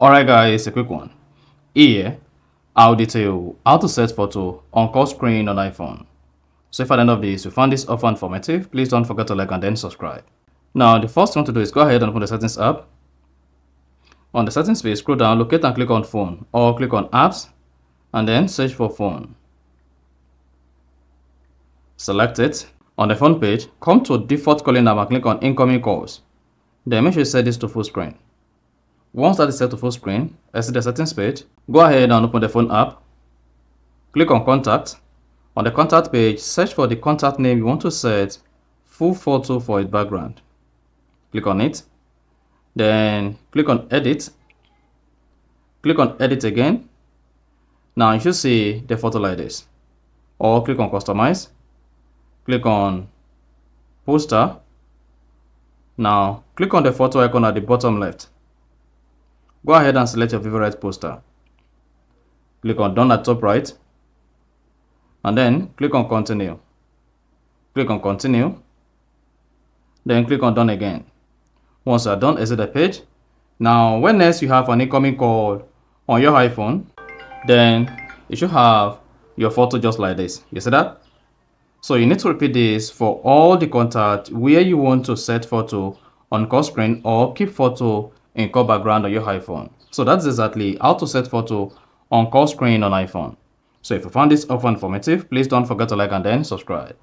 Alright guys, a quick one. Here, I'll detail how to set photo on call screen on iPhone. So if at the end of this you found this offer informative, please don't forget to like and then subscribe. Now the first thing to do is go ahead and open the settings app. On the settings page, scroll down, locate and click on phone or click on apps and then search for phone. Select it. On the phone page, come to default calling app and click on incoming calls. Then make sure you set this to full screen. Once that is set to full screen, exit the settings page, go ahead and open the phone app. Click on contact. On the contact page, search for the contact name you want to set full photo for its background. Click on it. Then click on edit. Click on edit again. Now you should see the photo like this. Or click on customize. Click on poster. Now click on the photo icon at the bottom left. Go ahead and select your favorite poster. Click on done at top right. And then click on continue. Click on continue. Then click on done again. Once you are done, exit the page. Now when next you have an incoming call on your iPhone, then you should have your photo just like this. You see that? So you need to repeat this for all the contacts where you want to set photo on call screen or keep photo in call background on your iPhone. So that's exactly how to set photo on call screen on iPhone. So if you found this offer informative, please don't forget to like and then subscribe.